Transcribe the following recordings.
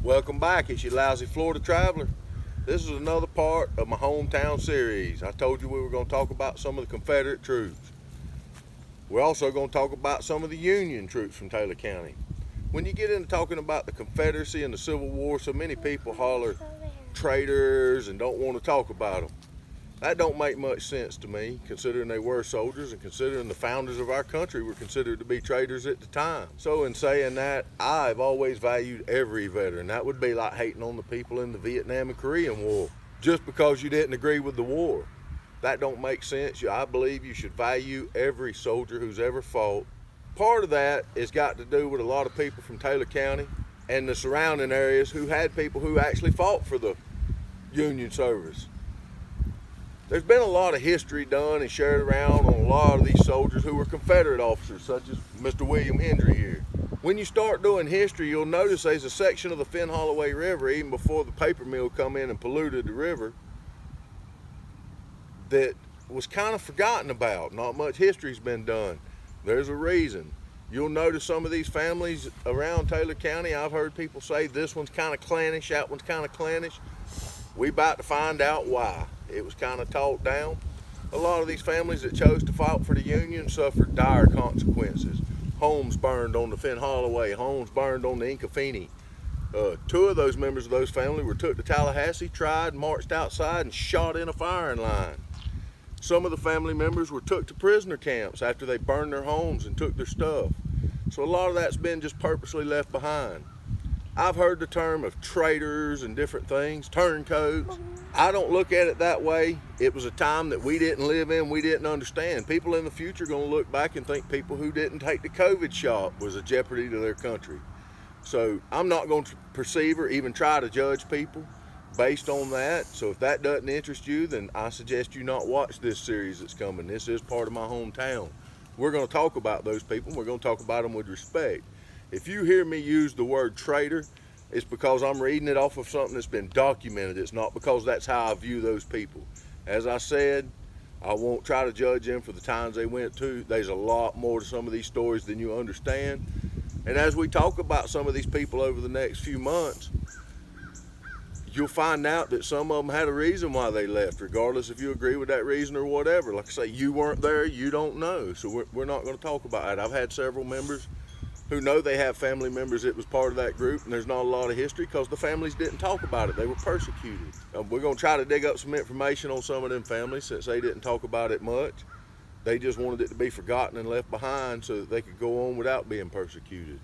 Welcome back, it's your lousy Florida traveler. This is another part of my hometown series. I told you we were going to talk about some of the Confederate troops. We're also going to talk about some of the Union troops from Taylor County. When you get into talking about the Confederacy and the Civil War, so many people holler traitors and don't want to talk about them. That don't make much sense to me, considering they were soldiers and considering the founders of our country were considered to be traitors at the time. So in saying that, I've always valued every veteran. That would be like hating on the people in the Vietnam and Korean War just because you didn't agree with the war. That don't make sense. I believe you should value every soldier who's ever fought. Part of that has got to do with a lot of people from Taylor County and the surrounding areas who had people who actually fought for the Union service. There's been a lot of history done and shared around on a lot of these soldiers who were Confederate officers, such as Mr. William Hendry here. When you start doing history, you'll notice there's a section of the Finn Holloway River, even before the paper mill come in and polluted the river, that was kind of forgotten about. Not much history's been done. There's a reason. You'll notice some of these families around Taylor County, I've heard people say this one's kind of Clannish, that one's kind of Clannish. We about to find out why. It was kind of talked down. A lot of these families that chose to fight for the Union suffered dire consequences. Homes burned on the Finn Holloway, homes burned on the Inkafini. Two of those members of those families were took to Tallahassee, tried, marched outside, and shot in a firing line. Some of the family members were took to prisoner camps after they burned their homes and took their stuff. So a lot of that's been just purposely left behind. I've heard the term of traitors and different things, turncoats. I don't look at it that way. It was a time that we didn't live in, we didn't understand. People in the future are going to look back and think people who didn't take the COVID shot was a jeopardy to their country. So I'm not going to perceive or even try to judge people based on that. So if that doesn't interest you, then I suggest you not watch this series that's coming. This is part of my hometown. We're going to talk about those people. We're going to talk about them with respect. If you hear me use the word traitor, it's because I'm reading it off of something that's been documented. It's not because that's how I view those people. As I said, I won't try to judge them for the times they went to. There's a lot more to some of these stories than you understand. And as we talk about some of these people over the next few months, you'll find out that some of them had a reason why they left, regardless if you agree with that reason or whatever. Like I say, you weren't there, you don't know. So we're not going to talk about it. I've had several members who know they have family members that was part of that group, and there's not a lot of history because the families didn't talk about it. They were persecuted. We're going to try to dig up some information on some of them families since they didn't talk about it much. They just wanted it to be forgotten and left behind so that they could go on without being persecuted.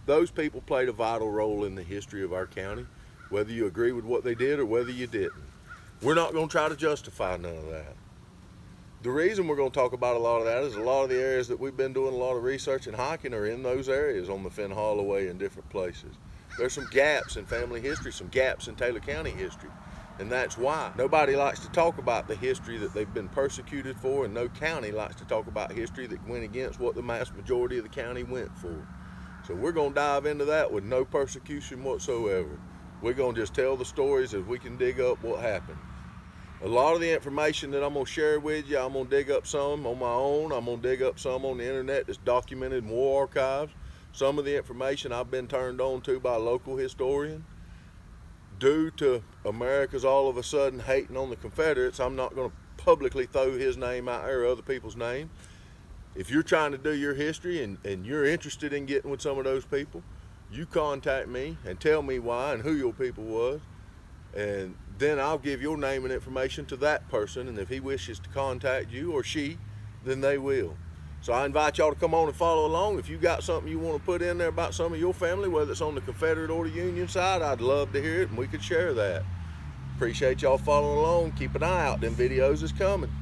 Those people played a vital role in the history of our county, whether you agree with what they did or whether you didn't. We're not going to try to justify none of that. The reason we're going to talk about a lot of that is a lot of the areas that we've been doing a lot of research and hiking are in those areas on the Finn Holloway and different places. There's some gaps in family history, some gaps in Taylor County history, and that's why. Nobody likes to talk about the history that they've been persecuted for, and no county likes to talk about history that went against what the mass majority of the county went for. So we're going to dive into that with no persecution whatsoever. We're going to just tell the stories as we can dig up what happened. A lot of the information that I'm going to share with you, I'm going to dig up some on my own. I'm going to dig up some on the internet that's documented in war archives. Some of the information I've been turned on to by a local historian. Due to America's all of a sudden hating on the Confederates, I'm not going to publicly throw his name out there or other people's name. If you're trying to do your history and you're interested in getting with some of those people, you contact me and tell me why and who your people was. And then I'll give your name and information to that person, and if he wishes to contact you or she, then they will. So I invite y'all to come on and follow along. If you got something you want to put in there about some of your family, whether it's on the Confederate or the Union side, I'd love to hear it and we could share that. Appreciate y'all following along. Keep an eye out, them videos is coming.